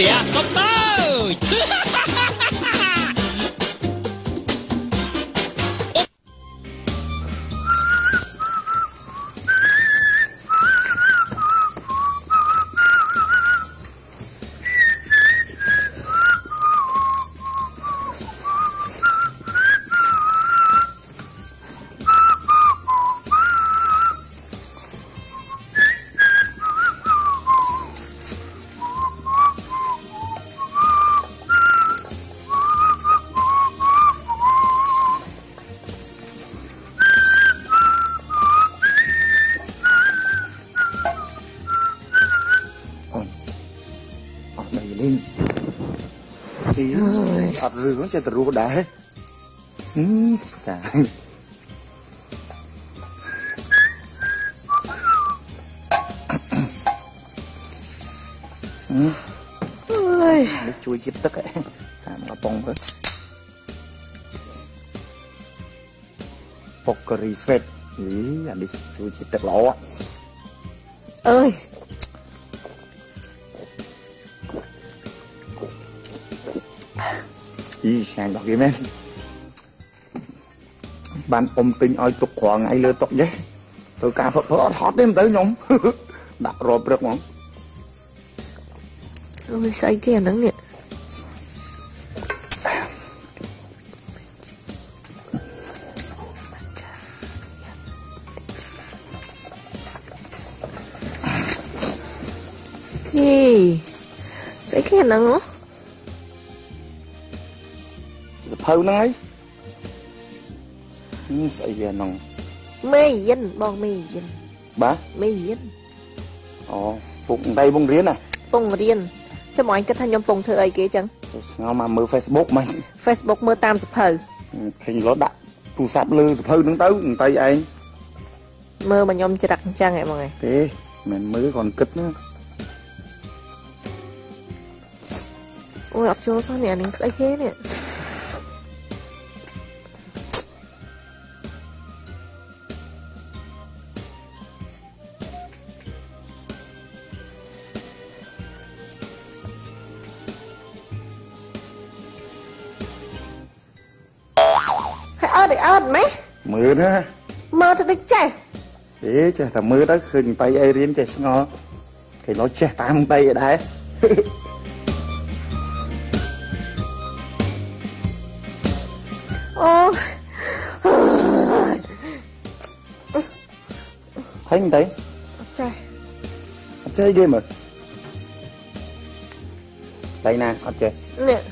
Tia sốc tới ọt rừng sẽ từ ruột đá nước chui chít tức ấy sao nó bông hết pokery sweat lý là đi chui chít tức lọ ơi ý sang đọc game ban ôm tinh oi tục khoảng ngày lừa tục vậy tôi cả phật phật hot đến tới nhóm đặt rồi được không ôi sao kia nắng nè gì sao kia nắng á phơi nói sợi về nòng mê dân bong mê dân bá mê dân bụng tay bông riết này bong riêng cho mọi cái thanh nhom bong thơ ấy kia chẳng nó mà mơ Facebook mày Facebook mơ tam sập hờ khi nó đặt tu sắp lư sập hư đứng tới tay anh mơ mà nhom chưa đặt trang này mọi người thế mình mới còn kích nữa ôi đọc cho sao nè những cái kia nè để ớt mấy mưa nữa mơ thật đích chạy thế chứ thằng mưa đó khơi tay ai riêng chạy ngon thì nó che tam tay ở đấy ô thấy không thấy chạy chơi game rồi đây nè ở chơi nè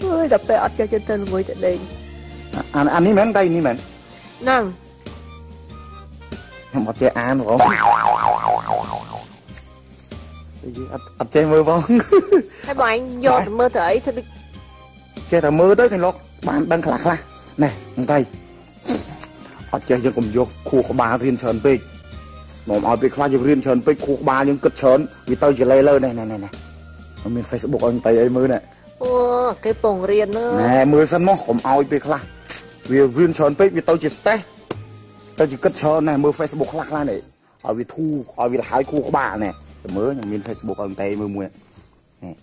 ôi đập bẹ cho chân tên vui tại đây anh ní mến đây ní mến nâng một chơi ăn đúng không anh chơi mưa không hai bọn anh vô mơ thử ấy thật chơi là mưa tới thì nó bạn đang khạc la nè tay anh chơi cho cùng vô khu của bà riêng trơn pê nó ở bị khai vô riêng trơn pê khu của bà nhưng cực trơn vì tôi chỉ lê lơ này này này này mình Facebook anh tay ấy mưa này ô cái bồng riêng nữa nè mưa sân móผมเอาไปខ្លះវារៀនច្រើនពេកវាទៅជាស្តេសទៅជាគិតច្រើនណាស់មើល Facebook ខ្លះៗនេះឲ្យវាធូរឲ្យវាហើយគូក្បាលណែមើលខ្ញុំមាន Facebook ឲ្យតែមើលមួយនេះ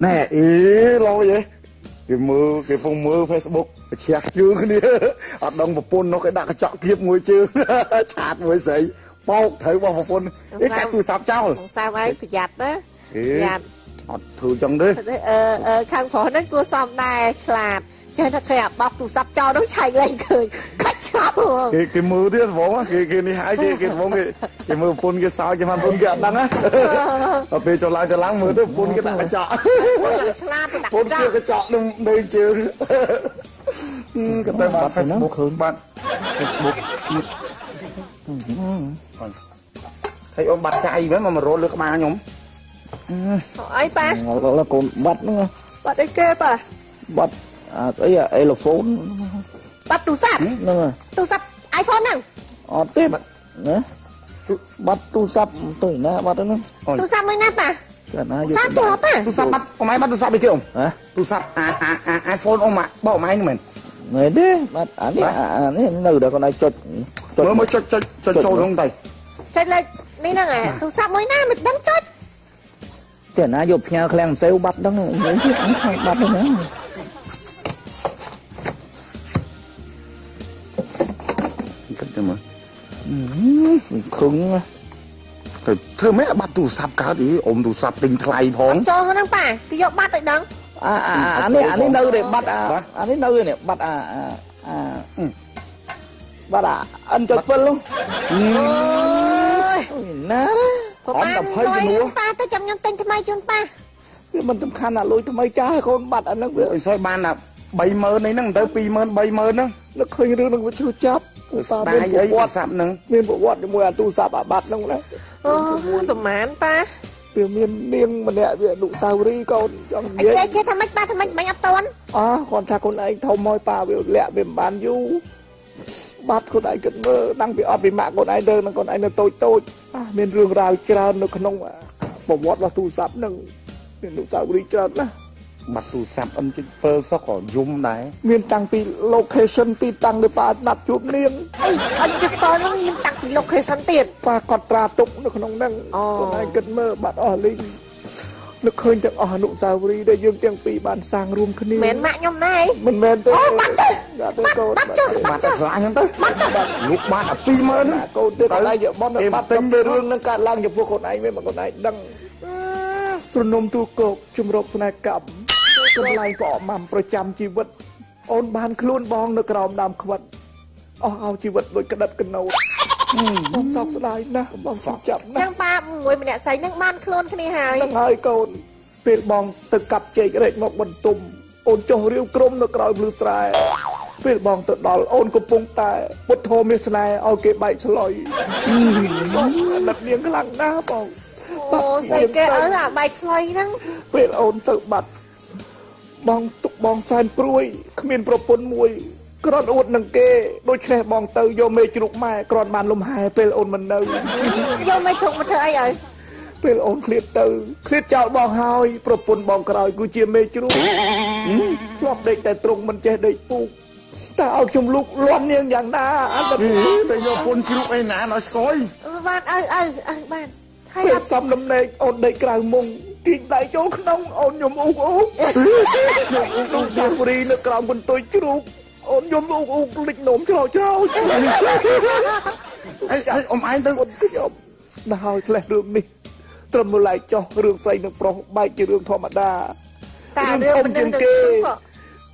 nè ý lo vậy cái mưa cái phong mưa Facebook phải check chưa cái này ở đông một pôn nó cái đặt cái chọn kiếp ngồi chưa chát mới sấy បោកត្រូវបោះប្រពន្ធអីកាត់ទូរស័ព្ទចោល sao ấy phải giặt đó អេ giặt អត់ធ្វើចឹងទេ khang phó nó cua xòm đài chạp chơi thật xe bọc tủ sắp cho nó chạy lên cười cắt cháu គេមើលទៀតបងគេនេះហើយគេបងគេមើលប្រពន្ធគេសើចគេមិនប្រពន្ធគេអត់ដឹងណាដល់ពេលចូលឡើងមើលទៅប្រពន្ធគេដាក់កញ្ចក់ chạp tôi đặt ប្រពន្ធគេកញ្ចក់នៅជើងក៏ទៅបាត់ Facebook ឃើញបាត់ Facebook ហើយអូនបាត់ចាយវិញមករត់លើក្បាលខ្ញុំ ấy ba là con bắt nó bắt ấy kê ba bắt ấy là ai là phone bắt tủ sắp nó rồi tủ sắp iPhone nè tiếp nè bắt tu sắp tuổi nè bắt nó tủ sắp mới nắp à cả na sắp tủ hộp à ទូរស័ព្ទបាត់ប្រហែលបាត់ទូរស័ព្ទអីគេអូន hả ទូរស័ព្ទ iPhone អូនមកបោកម៉ែហ្នឹងមែន người thế bắt này nơi đó con này chột មើលចុចចូលក្នុងទៅ chạy lên đi nè này tủ sắp mới nắp mình đang chốt cả na dục nhà khen sale bắt đó mấy chiếc ăn sao bắt đó nữa គិតទៅមើល khủng ទៅធ្វើម៉េចបាត់ទូរស័ព្ទកើតអីអ៊ំទូរស័ព្ទទិញថ្លៃផង cho nó ba cái dọc bắt tại đằng anh ấy nơi để bắt anh ấy nơi này bắt bắt anh chột phân luôn ôi ná của ba nói ba tới chồng nhom tên cho mai chun ba mình tầm khăn là lôi tụi mày cha con bắt anh nó អីសោយបានថា 30000 នេះហ្នឹងទៅ 20000 30000 ហ្នឹង nó khơi rương nó có chưa chấp ស្ដាយអីទូរស័ព្ទហ្នឹង miền bộ quạt mùi ăn tu sạp à bát nông đấy của mán ba từ miền niêng mà nè bị đụng sao đi con trong anh kia thằng mách bánh ấp tôn còn thà con anh thâu môi pa bị lẹ bị bán du bắt con anh cần mơ đang bị ọt bị mạng con anh đơn con anh là tôi miền rương rào trơn nó không bộ quạt là tu sạp nông miền đụng sao đi trơn á បាត់ទូរស័ព្ទអ៊ំជិះប្រើសោះក៏យំដែរ miền tăngពី location ទីតាំងទៅប៉ាដាប់ជួបនាង ấy anh trực tới nó liên tắc thì lộc hay sẵn tiền ប៉ាគាត់ត្រាទុកនៅក្នុងហ្នឹងគាត់ឯងគិតមើលបាត់អស់លីងនឹកឃើញទាំងអស់អនុស្សាវរីយ៍ដែលយើងទាំងពីរបានសាងរួមគ្នា mến mạng nhom này មិនមែនទេ bắt đấy ដាក់ទៅកូន bắt chứ បាត់តែខ្លាចហ្នឹងទៅលោកបាត់អា 20000 កូនទៅគាត់ឯងយកបនបាត់តែរឿងហ្នឹងកើតឡើងចំពោះខ្លួនឯងវិញមកខ្លួនឯងដឹងព្រនំទូកោកជំរកស្នេហ៍កម្មកម្លាំងប្រអមំប្រចាំជីវិតអូនបានខ្លួនបងនៅក្រោមដើមខ្វិតអស់ឲ្យជីវិតដូចក្តិតកណូតបងសោកស្ដាយណាស់បងសោកចាប់ណាស់ chẳng ba ngồi mình lại xây nước ban khôn cái này hài នឹងហើយកូនពេលបងទៅកាប់ចេករែកមកបន្ទុំអូនចុះរាវក្រុមនៅក្រោយភ្លឺស្រែពេលបងទៅដល់អូនកំពុងតែពុតធម៌មានស្នេហ៍ឲ្យគេបែកឆ្លុយបងដឹកនាងខ្លាំងណាស់បង ồ xây cái ở là bạch xoay đó ពេលអូនទៅបាត់បងទុកបងសែនព្រួយគ្មានប្រពន្ធមួយគ្រាន់អួតនឹងគេដូច្នេះបងទៅយកមេជ្រូកម៉ែគ្រាន់បានលំហែពេលអូនមិននៅ vô mấy chục mà thưa ấy rồi ពេលអូនឃ្លាតទៅឃ្លាតចោលបងហើយប្រពន្ធបងក្រោយគឺជាមេជ្រូកធ្លាប់ដេកតែទ្រង់មិនចេះដេកពូកតែឲ្យខ្ញុំលូកលាន់នាងយ៉ាងណាអត់ទៅយកពុនជ្រូកអីណាឲ្យស្គយ ban ban thay ពេល đặt សំលំណេកអូនដេកក្រៅមុងគីងដៃចូលក្នុងអូនខ្ញុំអ៊ូកខ្ញុំចាស់បុរីនៅក្រោមបន្ទុយជ្រូកអូនខ្ញុំអ៊ូកលិចនោមច្រោចអីអ៊ំឯងទៅខ្ញុំដល់ហើយឆ្លេះរឿងនេះត្រឹមមួយឡែកចោះរឿងស្អីនឹងប្រុសបែកជារឿងធម្មតា ta đưa mình đừng được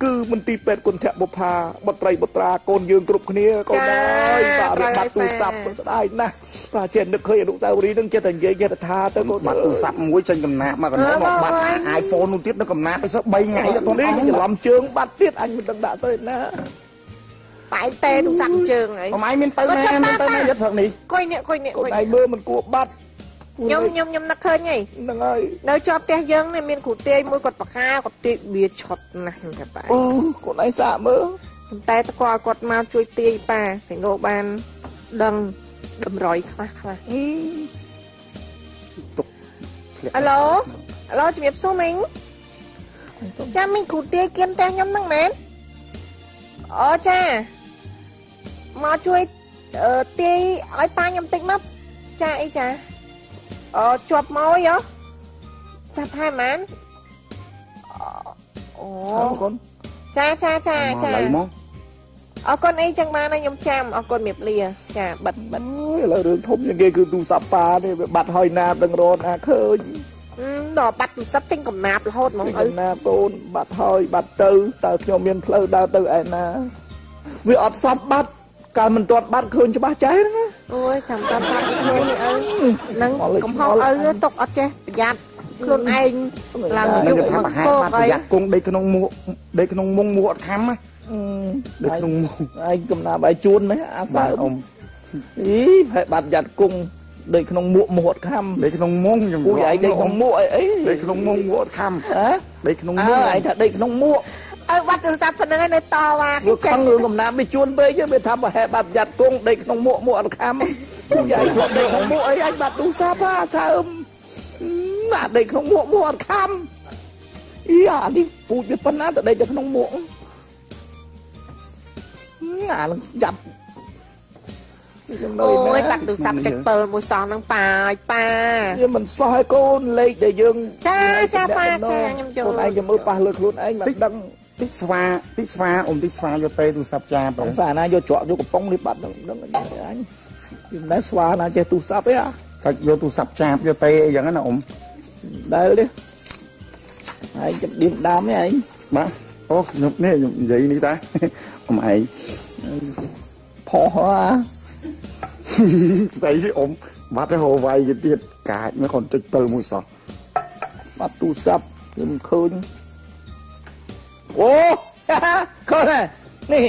គឺមន្ទីរពេទ្យគុណធបុប្ផាបុត្រីបុត្រាកូនយើងគ្រប់គ្នាកូនអើយបាទបាត់ទូរស័ព្ទស្ដាយណាស់បាទចេះនឹកឃើញអនុស្សាវរីយ៍នឹងចេះតែនិយាយចេះតែថាទៅកូន បាត់ទូរស័ព្ទមួយចេញកំណាកមកកណ្ដោមកបាត់ iPhone នោះទៀតនៅកំណាកទៅសោះ3ថ្ងៃអត់ទាន់ នេះ អស់ ច្រឡំជើងបាត់ទៀតអញមិនដឹងដាក់ទៅណា phải tê tụng sẵn trường ấy អមឯងមានទៅណាមានទៅណាយត់ព្រឹកនេះ coi nè កូនឯងមើលមិនគួរបាត់ nhom nắc khơi nhỉ ហ្នឹងហើយ nơi cho tia dương này miền củ tia môi cột bạc ca cột tia bìa chọt này các bạn អូកូនឯងសាកមើល tay ta qua cột mau chui tia pa phải nô ban đằng đầm rồi khla khla alo alo chị biết số mình cha mình củ tia kiên tia nhom năng mến cha mau chui tia ấy pa nhom tích mất cha ấy cha chụp môi vậy chụp hai mán ồ កូន cha ឡៃមក អរគុណអីចឹងបានខ្ញុំចាំអរគុណមេបលាចាបិទ អូយឥឡូវរឿងធំជាងគេគឺទូរស័ព្ទប៉ានេះវាបាត់ហើយណាដឹងរត់ណាឃើញ ដល់បាត់ទូរស័ព្ទចេញកំណាប់រហូតហ្មងឪ ណាកូនបាត់ហើយបាត់ទៅតើខ្ញុំមានផ្លូវដើរទៅឯណាវាអត់សពបាត់កាលមិនទាត់បាត់ឃើញច្បាស់ចេះហ្នឹង អូយចាំតាមបាត់ឃើញឪនឹងកំហុសឪទុកអត់ចេះប្រយ័ត្នខ្លួនឯងឡើង នឹង យុគ ថា មក ប្រហែល គោ បាត់ អី ប្រយ័ត្នគង់ដេកក្នុងមួកដេកក្នុងមុងមួកអត់ខំណាដេកក្នុងមុង ឯងកំណាប់ឲ្យជួនមិនអាសើ អ៊ំ អីផែបាត់យ៉ាត់គង់ដូចក្នុងមួកមួកអត់ខំ ដេកក្នុងមុងខ្ញុំ អូយឯងដេកក្នុងមួកអី ដេកក្នុងមុងមួកអត់ខំ ហ៎ ដេកក្នុង អើ មុង ឯងថាដេកក្នុងមួក ឪបាត់ទូរស័ព្ទប៉ុណ្្នឹងឯនៅតវ៉ា វាខឹងរឿងកំណាប់វាជួនពេកវាថាប្រហែលបាត់យ៉ាត់គង់ដេកក្នុងមួកមួកអត់ខំអូយឯងធ្លាប់ដេកក្នុងមួកអីឯងបាត់ទូរស័ព្ទហ่าថាណាដេកក្នុងមួកមួកអត់ខំអីអានេះពូជវាប៉ុណ្ណាទៅដេកនៅក្នុងមួកអានឹងចាប់ អូយបាត់ទូរស័ព្ទចុច7មួយសោះហ្នឹងប៉ាឲ្យប៉ា វាមិនសោះឲ្យកូនលេខដែលយើង ចាប៉ាចាខ្ញុំចូល ខ្លួនឯងจะមើលប៉ះលើខ្លួនឯងមិនដឹង តិចស្វាអ៊ំតិចស្វាយកទៅទូរស័ព្ទចាបើ បងសាណាយកច្រកយកកំប៉ុងនេះបាត់ដឹងអញខ្ញុំណែស្វាណាចេះទូរស័ព្ទទេអា តែយកទូរស័ព្ទចាយកទៅអីយ៉ាងហ្នឹងណាអ៊ំ ដែលទេឯងចាំឌៀមដាមទេឯង បាទអូខ្ញុំនេះខ្ញុំនិយាយនេះតាអ៊ំឯង ផុសអា ស្អីអ៊ំបាត់ទៅហៅវាយទៀតកាចមិនគាត់ចុច7មួយសោះ បាត់ទូរស័ព្ទខ្ញុំឃើញអូ ឃើញហើយនេះ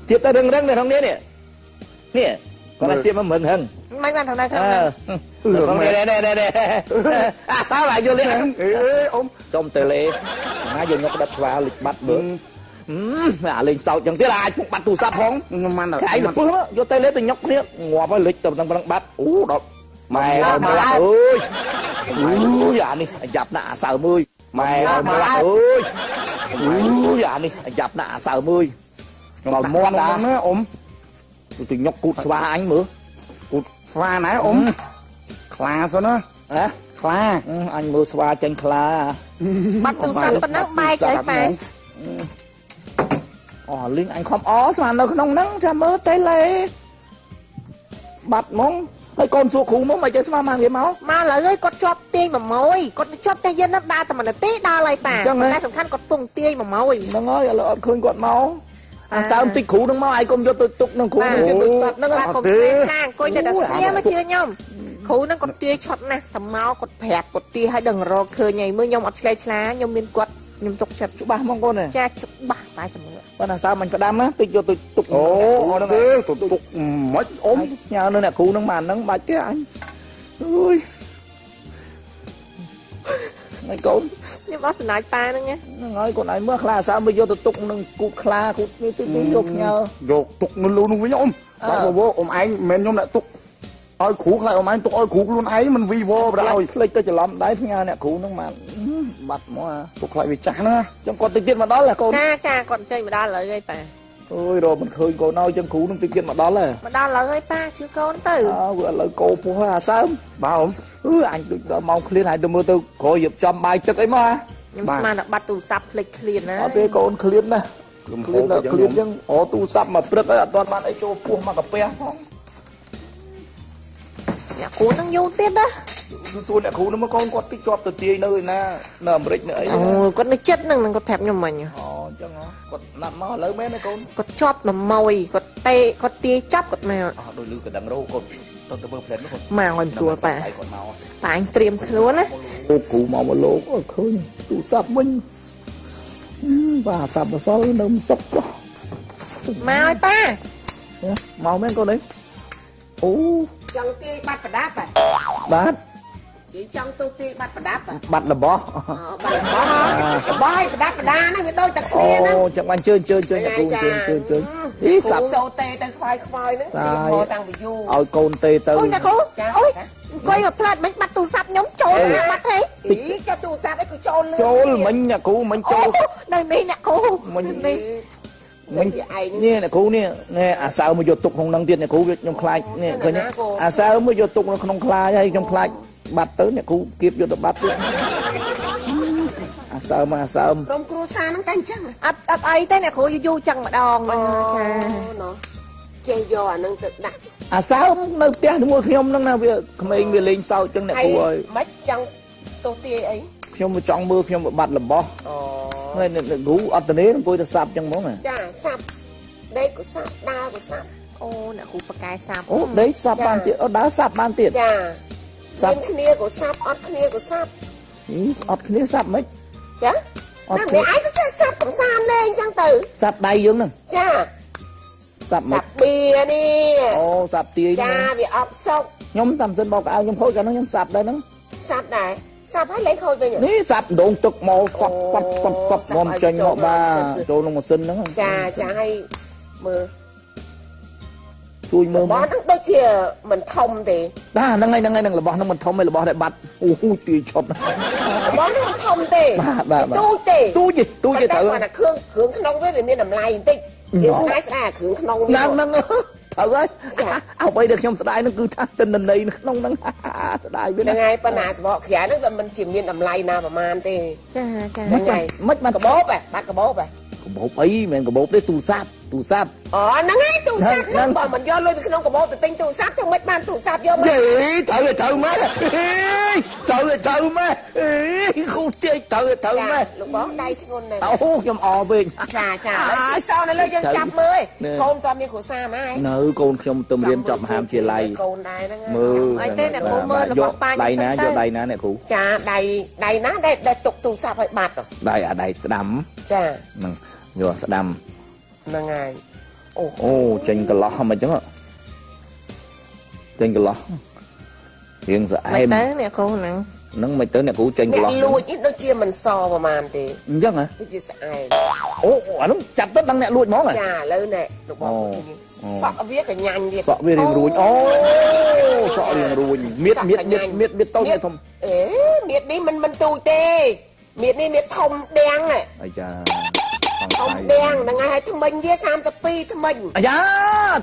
ទៀតទៅរឹងនៅក្នុងនេះនេះគាត់ទៀតមិនហឹង មិនបានថៅនៅខាង អឺ ហ្នឹង ក្នុងនេះអាតើឡាយយកលេខ អេអ៊ំ ចំតេលេណាយកញ៉ុកដាត់ស្វាលេខបាត់មើលអាលេងសោតចឹងទៀតអាចពុកបាត់ទូរស័ព្ទផង ខ្ញុំមិន ឯងទៅពឹសយកតេលេទៅញ៉ុកគ្នាងាប់ហើយលេខទៅនឹងបាត់អូដល់ម៉ែអើយអូយអានេះយ៉ាប់ណាស់អាសៅមើលម៉ែអើយអូយអានេះយ៉ាប់ណាស់អាសៅមើលដល់មន់ណា អ៊ំ ទៅញ៉ុកគូតស្វាអញមើល គូតស្វាណែអ៊ំខ្លាសិនណា ហ៎ ខ្លា អញមើលស្វាចេញខ្លា បាត់ទូរស័ព្ទប៉ុណ្ណឹងបែកអីប៉ា អូលីងអញខំអស្មាននៅក្នុងហ្នឹងចាំមើលតេលេបាត់ហ្មងហើយកូនសួរគ្រូមកមិនចេះស្មានមកគេមក មកឥឡូវអើយគាត់ជាប់ទាញ1ម៉ួយគាត់ជាប់តែយើងនឹងដើរតែ1នាទីដល់ហើយប៉ាតែសំខាន់គាត់ពងទាញ1ម៉ួយ ហ្នឹងហើយឥឡូវអត់ឃើញគាត់មកអាសើមតិចគ្រូហ្នឹងមកឯងកុំយកទៅទុកនឹងគ្រូនឹងទៀតទៅតាត់ហ្នឹង បាទកុំទេខាងអង្គុយតែស្ងៀមមកជឿខ្ញុំគ្រូហ្នឹងគាត់ទាញឆត់ណាស់តែមកគាត់ប្រាប់គាត់ទាញឲ្យដឹងរកឃើញហើយមើលខ្ញុំអត់ឆ្លេឆ្លាខ្ញុំមានគាត់ខ្ញុំទុកចិត្ត ច្បាស់ហ្មងកូន ចាច្បាស់តែចាំមើល ប៉ុន្តែអាសើមអញផ្ដាំណាតិចយកទៅទុក អូអត់ទេទុកមិនអ៊ំ ផ្ញើនៅអ្នកគ្រូហ្នឹងបានហ្នឹងបាច់ទេអញអើយហើយកូន ខ្ញុំអត់សំណាចប៉ាហ្នឹងណា ហ្នឹងហើយកូនឯងមើលខ្លាអាសើមមកយកទៅទុកនឹងគូតខ្លាគូតនេះទៅយកផ្ញើ យកទុកនៅលូនោះវិញអ៊ំបាទបបអ៊ំឯងមិនមែនខ្ញុំអ្នកទុកឲ្យគ្រូខ្លាចអ៊ំឯងទុកឲ្យគ្រូខ្លួនឯងមិនវីវ៉បដល់ឲ្យ ភ្លេចទៅច្រឡំដៃផ្ញើអ្នកគ្រូហ្នឹងបានបាត់មក ទុកខ្លាចវាចាស់ណា ចឹងគាត់តិចទៀតមកដល់ហើយកូន ចាគាត់ចេញមកដល់ឥឡូវហើយប៉ា អើយរកមិនឃើញកូនឲ្យចឹងគ្រូនឹងតិចទៀតមកដល់ហើយ មកដល់ឥឡូវហើយប៉ាជឿកូនទៅ អើវាឥឡូវកោពោះហើយអាសើម បាទអ៊ំ អញដូចដល់ម៉ោងឃ្លានហើយទៅមើលទៅក្រោយរៀបចំបាយទឹកអីមកហ៎ ខ្ញុំស្មានតែបាត់ទូរស័ព្ទភ្លេចឃ្លានណា អត់ទេកូនឃ្លានណា ខ្ញុំ ឃ្ ហូ លាន ប ឃ្លានចឹងអូទូរស័ព្ទមកព្រឹកហើយអត់ទាន់បានអីចូលពោះមកកាពះផង អ្នកគ្រូហ្នឹងយូរទៀតណា សួរអ្នកគ្រូនោះមកកូនគាត់តិចជាប់ទៅទាយនៅឯណានៅអាមេរិកនៅអី អូគាត់នៅចិត្តហ្នឹងគាត់ប្រាប់ខ្ញុំមិញ អូចឹងហ៎គាត់ណាត់មកឥឡូវមែនទេកូន គាត់ជាប់1ម៉ួយគាត់ទាយចាប់គាត់មក អស់ដូចលឺកណ្ដឹងរោកូនទៅមើលផ្លែននោះកូន មកឲ្យស្រួលប៉ា គាត់មក ប៉ាអញត្រៀមខ្លួនណា អូគ្រូមកមកលោកអើឃើញទូរស័ព្ទវិញបាទសាប់បសល់នៅមិនសុខចុះ មកឲ្យប៉ា មកមែនកូនអីអូ ចង់ទាយបាត់ប្រដាប់ បាទ និយាយចង់ទូទាយបាត់ប្រដាប់ បាត់របស់ បាត់របស់ឲ្យប្រដាប់ប្រដាហ្នឹងវាដូចតែគ្នា អូ ហ្នឹង ចឹងបានជឿនអ្នកគ្រូជឿនអីសាប់ សូទេទៅខ្វាយខ្វាយហ្នឹងទីមកតាំងពីយូរ ឲ្យកូនទេទៅ អូអ្នកគ្រូអូយអង្គុយមកផ្លាត់មិនបាត់ទូរស័ព្ទខ្ញុំចូលណាបាត់ទេ អីចាប់ទូរស័ព្ទអីក៏ចូលលឿន ចូលមិញអ្នកគ្រូមិញចូល នៅនេះអ្នកគ្រូ មិញ នេះ មិញជាឯង នេះអ្នកគ្រូនេះនេះអាសៅមកយកទុកក្នុងហ្នឹងទៀតអ្នកគ្រូខ្ញុំខ្លាចនេះឃើញអាសៅមកយកទុកនៅក្នុងខ្លាចហើយខ្ញុំខ្លាចបាត់ទៅអ្នកគ្រូគៀបយកទៅបាត់ទៀតអ អាសើមអាសើម ក្រុមគ្រួសារហ្នឹងតែអញ្ចឹង អត់អីទេអ្នកគ្រូយូរចឹងម្ដងចា ណោះចេះយកអាហ្នឹងទៅដាក់ អាសើមនៅផ្ទះជាមួយខ្ញុំហ្នឹងណាវាក្មេងវាលេងសើចចឹងអ្នកគ្រូអើយ មិនចង់ទោសទាយអី ខ្ញុំចង់មើលខ្ញុំបាត់របស់ អូ ហើយអ្នកគ្រូអត់ទៅនេះអង្គុយទៅសាប់ចឹងហ្មង ចាសាប់ដេកក៏សាប់ដើរក៏សាប់ អូអ្នកគ្រូប៉ាកែសាប់ អូដេកសាប់បានទៀតអូដើរសាប់បានទៀត ចា សាប់ មានគ្នាក៏សាប់អត់គ្នាក៏សាប់ អត់គ្នាសាប់មិន ចា អត់ តែ គ្នា អ្នកឯងក៏ចេះសាប់កំសាន្តលេងអញ្ចឹងទៅ សាប់ដៃយើងហ្នឹង ចា សាប់មិន សាប់បៀនេះ អូសាប់ទាយ ចាវាអត់សុក ខ្ញុំតាមសិនបោកអើខ្ញុំខូចកាលហ្នឹងខ្ញុំសាប់ដែរហ្នឹង សាប់ដែរសាប់ឲ្យលេងខូចវិញ នេះសាប់ដងទឹកមកសក់ប៉ាត់ប៉ាត់ប៉ាត់មកចេញមកបាទចូលក្នុងម៉ាស៊ីនហ្នឹង ចាចាឲ្យមើល ជួយមើល បងហ្នឹងដូចជាមិនធំទេ បាទហ្នឹងហើយហ្នឹងរបស់ហ្នឹងមិនធំទេរបស់តែបាត់អូទាយឆុត បងហ្នឹងមិនធំទេ បាទ ទូចទេ ទូចទៅ តែគាត់ថាគ្រឿងក្នុងវាមានតម្លៃបន្តិចយើងស្ដាយគ្រឿងក្នុងវា ហ្នឹងត្រូវហើយអ្វីដែលខ្ញុំស្ដាយហ្នឹងគឺថាទិន្នន័យក្នុងហ្នឹងស្ដាយវា ហ្នឹងហើយប៉ុន្តែសបកក្រៅហ្នឹងវាមិនជាមានតម្លៃណាប្រហែលទេ ចាចា ហ្នឹងហើយ មិនបានក កបោបបាត់កបោប កបោបអីមិនកបោបទេទូរស័ព្ទ អូហ្នឹងហើយទូរស័ព្ទហ្នឹងបើមិនយកលុយពីក្នុងកបោបទៅទិញទូរស័ព្ទទៅមិនបានទូរស័ព្ទយកមក យេត្រូវម៉ែត្រូវម៉ែគូជែកត្រូវម៉ែ លោកបងដៃធ្ងន់ណាស់ អូខ្ញុំអពេក ចាចាហើយសនៅលើយើងចាប់មើលកូនតើមានគ្រួសារម៉ែ នៅកូនខ្ញុំទៅរៀនចប់មហាវិទ្យាល័យក ូនដែរហ្នឹង មើល អីទេអ្នកគ្រូមើលរបស់ប៉ា ដៃណាយកដៃណាអ្នកគ្រូ ចាដៃណាដែលទុកទូរស័ព្ទឲ្យបាត់ ដៃអាដៃស្ដាំ ចា ហ្នឹងយកស្ដាំ ហ្នឹងហើយ អូចេញកន្លោះមិនអញ្ចឹងចេញកន្លោះរៀងស្អែ មិន ម ទៅអ្នកគ្រូហ្នឹង ហ្នឹងមិនទៅអ្នកគ្រូចេញក អ្នក ន្លោះ លួចនេះដូចជាមិនសប្រហែលទេ អញ្ចឹងហ៎ ដូចជាស្អែក អូអានោះចាប់ទៅដល់អ្នកលួចហ្មងហ៎ ចាឥឡូវនេះលោកបងនេះសក់វាក៏ញ៉ាញ់វា សក់វារៀងរួញអូសក់រៀងរួញមៀតតូចធំ អេមៀតនេះមិនទូចទេមៀតនេះមៀតធំដាំង អាចា ធំដាំងហ្នឹងហើយថ្មិញវា32ថ្មិញ អាយ៉ា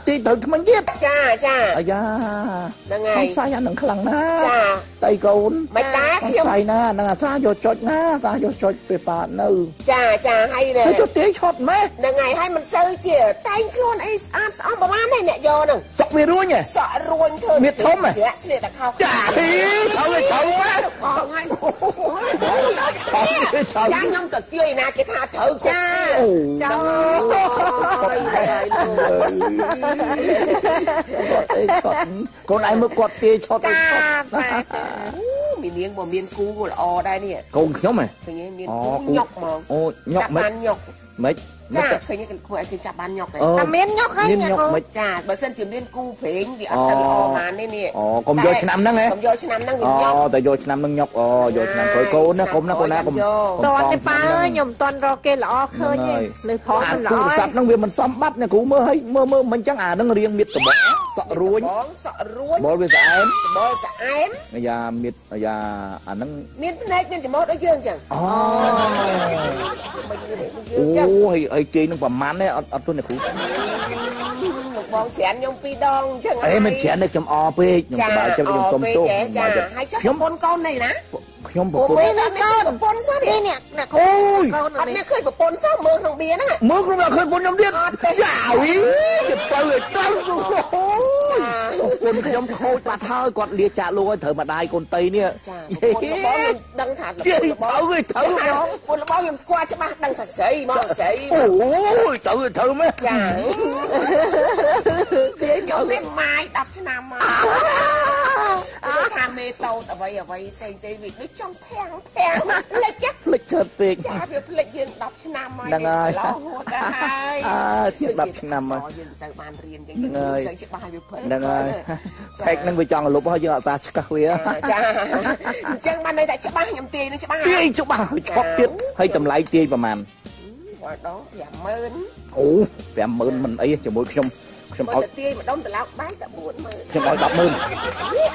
ទីទៅថ្មិញទៀត ចាចា អាយ៉ា ហ្នឹងហើ ហើយ យ ផ្សាយអានឹងខ្លាំងណាស់ ចា តៃកូន មិនដែរខ្ញុំ ផ្សាយណាហ្នឹងអាសាយកចុចណាសាយកចុចពេលប៉ានៅ ចាចាហើយ ទៅចុចទាយឆត់ម៉ែ ហ្នឹងហើយហើយមិនសូវជាតែងខ្លួនអីស្អាតស្អំប្រហែលទេអ្នកយកហ្នឹង សក់វារួញហ៎ សក់រួញធ្វើ មៀតធំហ៎ ចាស្លៀកតែខោ ចាត្រូវម៉ែ បងហើយចាខ្ញុំក៏ជឿណាគេថាត្រូវចា អូ ចា អីឆត់កូនឯងមើលគាត់ទាយឆត់អីឆត់ មាននាងបើមានគូក៏ល្អដែរនេះ កូនខ្ញុំហ៎ ឃើញមានគូញុកហ្មង អូញុក ចាប់ មិន បានញុក មិន ចាឃើញគេខ្លួនឯងគេចាប់បានញុកទេ តែមានញុកហើយ មាន អ្នក ញុក គ្រូ មិន ចាបើសិនជាមានគូព្រេងវាអត់សូវល្អណាស់នេះ អូកុំយកឆ្នាំហ្នឹងហ៎ កុំយកឆ្នាំហ្នឹងវាញុក អូតែយកឆ្នាំហ្នឹងញុកអូយកឆ្នាំក្រោយកូនណាកុំណាកូនណាកុំ តន់ទេប៉ាអើយខ្ញុំតន់រកគេល្អឃើញទេនៅផងមិនល្អ ទូរស័ព្ទហ្នឹងវាមិនសមបាត់ណាគ្រូមើលឲ្យមើលមិនចឹងអាហ្នឹងរៀងមៀតកបសក់រួញ បងសក់រួញ បលវាស្អែម បលស្អែម អាយ៉ាមៀតអាយ៉ាអាហ្នឹង មានភ្នែកមានច្រមុះដូចយើងអញ្ចឹង អូ មិនមានដូច អូ យើងអញ្ចឹង ហើយជ័យនឹងប្រមាណទេអត់ទន់ទេគ្រូ លោកបងច្រានខ្ញុំ2ដងអញ្ចឹង អេមិនច្រានទេខ្ញុំអពេកខ្ញុំសប្បាយចិត្តខ្ញុំសុំទោស ចាហើយចុះប្រពន្ធកូននេះណា ខ្ញុំប្រព ពេល ន្ធ នេះកូនប្រពន្ធសោះ នេះ នេះ អ្នកគ្រូកូន អត់ នេះ មានឃើញប្រពន្ធសោះមើលក្នុងបៀហ្នឹង មើលខ្ញុំអត់ឃើញប្រពន្ធខ្ញុំទៀតយ៉ាវីទៅអូយប្រពន្ធខ្ញុំខូចបាត់ហើយគាត់លាចាក់លោកឲ្យត្រូវម្ដាយកូនតីនេះ ចាប្រពន្ធរបស់ខ្ញុំដឹងថាប្រពន្ធរបស់ ទៅខ្ញុំ ប្រពន្ធរបស់ខ្ញុំស្គាល់ច្បាស់ដឹងថាស្រីមកស្រី អូយទៅមែន ចាខ្ញុំមានម៉ាយ10ឆ្នាំមកគឺថាមេតោតអ្វីផ្សេងវាដូចចង់ភាំងភ្លេច ភ្លេចឆើតពេក ចាវាភ្លេចយើង10ឆ្នាំមក ហ្នឹងហើយ ឡោះហួតទៅហើយ ជា10ឆ្នាំមក យើងមិនសូវបានរៀនចឹងយើងមិនសូវច្បាស់វាភ្លេច ហ្នឹងហើយផែកហ្នឹងវាចង់លុបហើយយើងអត់សាឆ្កាស់វា ចាអញ្ចឹងបានន័យថាច្បាស់ខ្ញុំទាយនឹងច្បាស់ ទាយច្បាស់ឆប់ទៀតហើយតម្លៃទាយប្រហែល បើដង50000 អូ50000មិនអីជាមួយខ្ញុំឲ្យ បើទៅទាយម្ដុំត្រឡប់បាយតែ40000 ខ្ញុំឲ្យ 100000 នេះ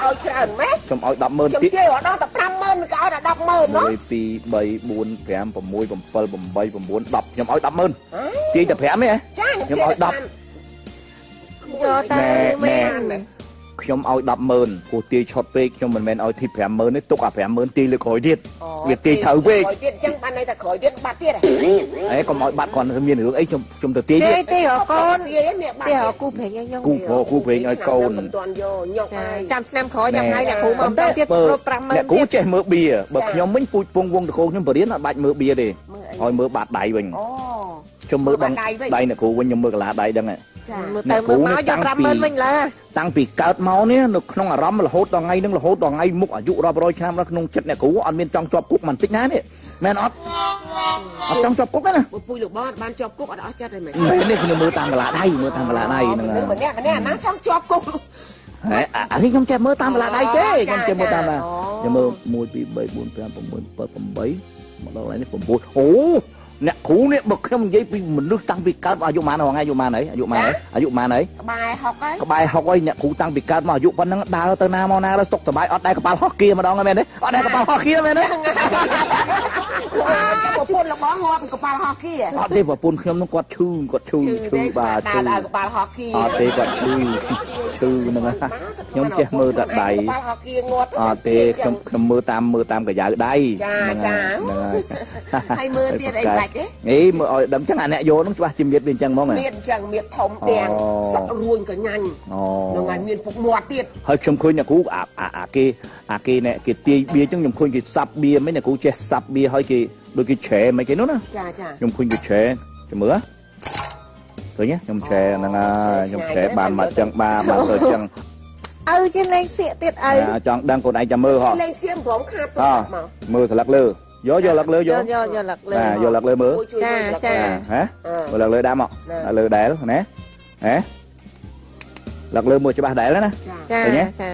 ឲ្យច្រើនម៉េច ខ្ញុំឲ្យ ខ្ញុំ 100000ទៀត ទាយម្ដងតែ50000ក៏ឲ្យតែ100000ណោះ 1 2 3 4 5 6 7 8 9 10ខ្ញុំឲ្យ 100000ទាយតែ5ទេ ចាខ្ញុំ ខ្ញុំឲ្យ 10 យកតែមែន ខ្ញុំឲ្យ 100000 គួរទាយឆុតពេកខ្ញុំមិនមែនឲ្យទី 50000 ទេទុកអា 50000 ទាយលើក្រោយទៀតវាទាយត្រូវពេក ក្រោយទៀតអញ្ចឹងបានន័យថាក្រោយទៀតបាត់ទៀត ហេកុំឲ្យបាត់គាត់មានរឿងអីខ្ញុំទៅទាយទៀត ទេរកូន ទាយនេះបាត់ ទេរកគូប្រេងឲ្យខ្ញុំ គូប្រេងឲ្យកូន មិនទាន់យកញុកហើយ ចាំឆ្នាំក្រោយយ៉ាងហើយអ្នកគ្រូមកបន្តទៀត បើ គ្រប់ 50000 អ្នកគ្រូចេះមើលបៀបើខ្ញុំវិញពូជពងវងតកោខ្ញុំបរៀនអត់បាច់មើលបៀទេឲ្យមើលបាតដៃវិញ អូ ខ្ញុំមើលដងដៃអ្នកគ្រូវិញខ្ញុំមើលកន្លះដៃដឹងហ៎ ចា មើលទៅមើលមកយក50000វិញឡើ តាំងពីកើតមកនេះនៅក្នុងអារម្មណ៍រហូតដល់ថ្ងៃហ្នឹងរហូតដល់ថ្ងៃមុខអាយុរាប់រយឆ្នាំនៅក្នុងចិត្តអ្នកគ្រូអត់មានចង់ជាប់គុកបន្តិចណានេះមែនអត់អត់ចង់ជាប់គុកទេណា ពុយលោកបងបានជាប់គុកអត់អស់ចិត្តទេមែន មែននេះខ្ញុំមើលតាមកន្លះដៃមើលតាមកន្លះដៃហ្នឹង ម្នាក់ណាចង់ជាប់គុក ហេអានេះខ្ញុំចេះមើលតាមកន្លះដៃទេខ្ញុំចេះមើលតាមណាខ្ញុំមើល1 2 3 4 5 6 7 8មកដល់ថ្ងៃនេះ9អូអ្នកគ្រូនេះបើខ្ញុំនិយាយពីមនុស្សតាំងពីកើតអាយុប៉ុន្មានហ្នឹងអាយុប៉ុន្មានហើយអាយុប៉ុន្មានហើយ ក្បែរ60ហើយ ក្បែរ60ហើយអ្នកគ្រូតាំងពីកើតមកអាយុប៉ុណ្ណឹងដើរទៅណាមកណាទៅសុខសប្បាយអត់ដែរកប៉ាល់ហោះគៀម្ដងហ្នឹងមែនទេអត់ដែរកប៉ាល់ហោះគៀមែនទេ ប្រពន្ធរបស់ងាប់កប៉ាល់ហោះគី អត់ទេប្រពន្ធខ្ញុំនឹងគាត់ឈឺបាទឈឺ ដើរកប៉ាល់ហោះគី អត់ទេគាត់ឈឺហ្នឹងខ្ញុំចេះមើលតែដៃ កប៉ាល់ហោះគីងាប់ អត់ទេខ្ញុំមើលតាមកយ៉ាវដៃ ចាហើយមើលទៀតអីបាច់ទេ អីមើលឲ្យដឹងចឹងអាអ្នកយកហ្នឹងច្បាស់ជាមៀតវាអញ្ចឹងហ្មង មៀតអញ្ចឹងមៀតធំទាំងសក់រួញក៏ញ៉ាញ់ អូ នឹងឲ្យមានពុកមាត់ទៀត ហើយខ្ញុំឃើញអ្នកគ្រូអាគេណែគេទាយបៀចឹងខ្ញុំឃើញគេសាប់បៀមិនអ្នកគ្រូចេះសាប់បៀហើយគេដូចគេឆែមិនគេនោះណា ចា ខ្ញុំឃើញគេឆែចាំមើលឃើញខ្ញុំឆែហ្នឹងហើយខ្ញុំឆែបានមកចឹងបានទៅចឹង ឪជាលេងសៀកទៀតឪ ចង់ដឹងកូនឯងចាំមើលហ៎ លេងសៀមព្រមខាតទៅមក មើលស្លឹកលើយកលឹកលើយក លឹកលើ យកលឹកលើមើល ចា ហ៎មើលលឹកលើដាក់មកលើដែលណាហ៎លឹកលើមើលច្បាស់ដែលណា ចា ហ៎ ចា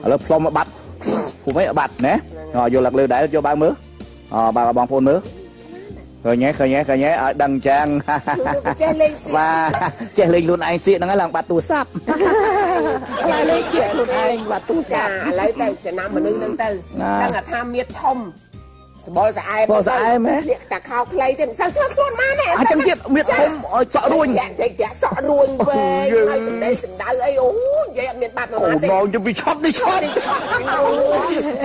ឥឡូវផ្លុំមកបាត់ភូមិអីបាត់ណាយកលឹកលើដែលយកបើមើលបើបងប្អូនមើលឃើញឲ្យដឹងចឹង ចេះលេងសៀម បាទចេះលេងខ្លួនឯងសៀកហ្នឹងហើយឡើងបាត់ទូរស័ព្ទចេះលេងជាខ្លួនឯងបាត់ទូរស័ ចា ព្ទ ឥឡូវទៅចំណាំមនុស្សហ្នឹងទៅដឹងថាមៀតធំសបល់ស្អែម នេះតាខោខ្លីទេមិនសូវធ្វើខ្លួនបានទេ អញ្ចឹងទៀតមៀតធំឲ្យចក់រួញ តែសក់រួញវែងហើយសម្ដីសម្ដៅអីអូនិយាយអត់មានបាត់មក អូ ទេ នមកពីឆប់នេះឆប់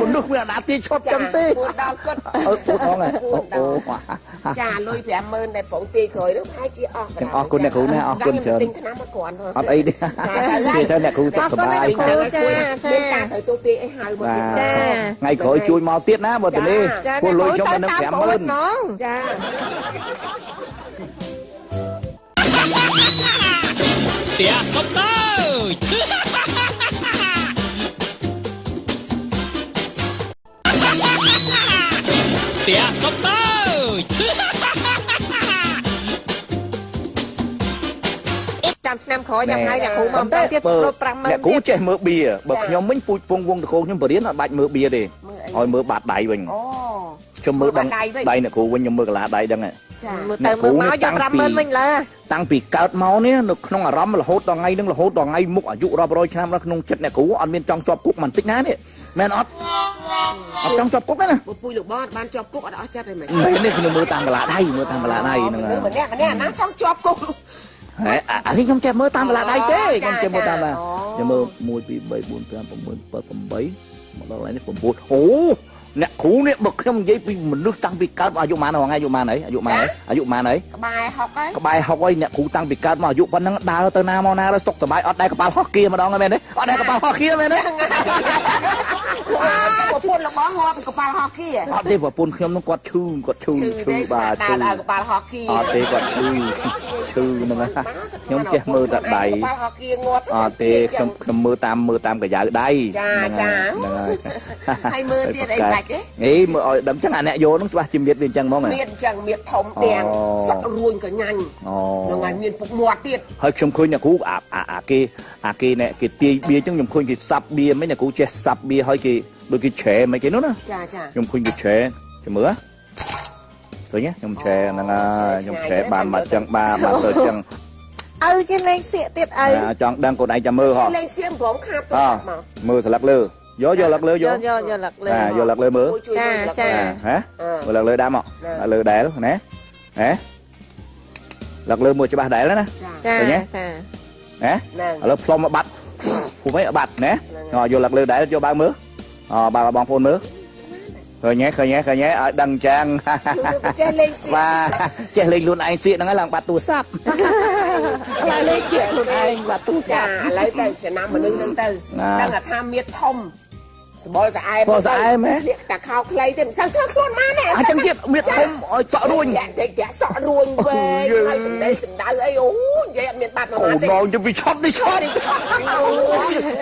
មនុស្សវាអត់ទាឆប់ចឹងទេ ពូដល់គាត់ អើពូថងអូ ចាលុយ50000តែប្រងទីក្រោយនោះប្រហែលជាអស់ ចឹងអរគុណអ្នកគ្រូណាអរគុណច្រើន ទិញថ្នាំមកគ្រាន់thôi អត់អីទេទេអ្នកគ្រូសុខសប្បាយ ចាមានការទៅទូទីអីហៅមកទៀត ចា ថ្ងៃក្រោយជួយមកទៀតណាបើទៅនេះពួកលុយខ្ញុំមិននឹង 50000 ចា ផ្ទះសុំទៅផ្ទះសុំទៅ ចាំឆ្នាំក្រោយយ៉ាងហើយអ្នកគ្រូមកបន្តទៀតគ្រប់ 50000 អ្នកគ្រូចេះមើលបៀបើខ្ញុំវិញពូជពងវងតកោខ្ញុំបរៀនអត់បាច់មើលបៀទេឲ្យមើលបាតដៃវិញ អូ ខ្ញុំមើលដងដៃអ្នកគ្រូវិញខ្ញុំមើលកន្លះដៃដឹងហ៎ ចា មើលទៅមើលមកយក50000វិញឡើ តាំងពីកើតមកនេះនៅក្នុងអារម្មណ៍រហូតដល់ថ្ងៃហ្នឹងរហូតដល់ថ្ងៃមុខអាយុរាប់រយឆ្នាំនៅក្នុងចិត្តអ្នកគ្រូអត់មានចង់ជាប់គុកបន្តិចណានេះមែនអត់ចង់ជាប់គុកទេណា ពុយលោកបងបានជាប់គុកអត់អស់ចិត្តទេមែន មែននេះខ្ញុំមើលតាមកន្លះដៃហ្នឹងហើយ ម្នាក់ណាចង់ជាប់គុក ហេអានេះខ្ញុំចេះមើលតាមកន្លះដៃទេខ្ញុំចេះមើលតាមណាខ្ញុំមើល1 2 3 4 5 6 7 8មកដល់ថ្ងៃនេះ9អូអ្នកគ្រូនេះបើខ្ញុំនិយាយពីមនុស្សតាំងពីកើតអាយុប៉ុន្មានអាយុប៉ុន្មានហើយ ក្បែរ60ហើយ ក្បែរ60ហើយអ្នកគ្រូតាំងពីកើតមកអាយុប៉ុណ្ណឹងដើរទៅណាមកណាទៅសុខសប្បាយអត់ដែរកប៉ាល់ហោះគៀម្ដងហ្នឹងមែនទេអត់ដែរកប៉ាល់ហោះគៀមែនទេ ប្រពន្ធរបស់ងាប់កប៉ាល់ហោះគី អត់ទេប្រពន្ធខ្ញុំនឹងគាត់ឈឺបាទឈឺ ដើរកប៉ាល់ហោះគី អត់ទេគាត់ឈឺហ្នឹងខ្ញុំចេះមើលតែដៃ កប៉ាល់ហោះគីងាប់ អត់ទេខ្ញុំមើលតាមកយ៉ាវដៃ ហ្នឹងហើយហើយមើលទៀតអីបាច់ទេ អីមើលឲ្យដឹងចឹងអាអ្នកយកហ្នឹងច្បាស់ជាមៀតវាអញ្ចឹងហ្មង មៀតអញ្ចឹងមៀតធំទាំងសក់រួញក៏ញ៉ាញ់នឹងឲ្យមានពុកមាត់ទៀត ហើយខ្ញុំឃើញអ្នកគ្រូអាគេណែគេទាយបៀចឹងខ្ញុំឃើញគេសាប់បៀមិនអ្នកគ្រូចេះសាប់បៀហើយគេដូចគេឆែមិនគេនោះណា ចា ខ្ញុំឃើញគេឆែចាំមើលឃើញខ្ញុំឆែហ្នឹងហើយខ្ញុំឆែបានមកចឹងបានទៅចឹង ឪជាលេងសៀកទៀតឪ ចង់ដឹងកូនឯងចាំមើលហ៎ លេងសៀមព្រមខាតទៅមក មើលស្លឹកលើយកលឹកលើយក លឹកលើ យកលឹកលើមើល ចា ហ៎មើលលឹកលើដាក់មកលើដែលណាហ៎លឹកលើមើលច្បាស់ដែលណា ចាចា ហ៎ឥឡូវផ្លុំមកបាត់ phụ mấy ở bạch nè vô lật lư để vô ba mứa ba bọn phôn mứa khơi nhé ở đằng trang và che lên luôn anh chị nó làm bạt tù sắp che lên che luôn anh bạt tù sắp lấy tay sẽ nằm mà nâng từ đang là tham miệt thông bò dạ ai mấy ta khao clay thì sao thưa luôn má nè anh chẳng biết miệt thông chợ ruồi dạ sọ ruồi về hay sừng đây sừng đá ấy ô vậy miệt bạt mà má thì cho bị chót đi chót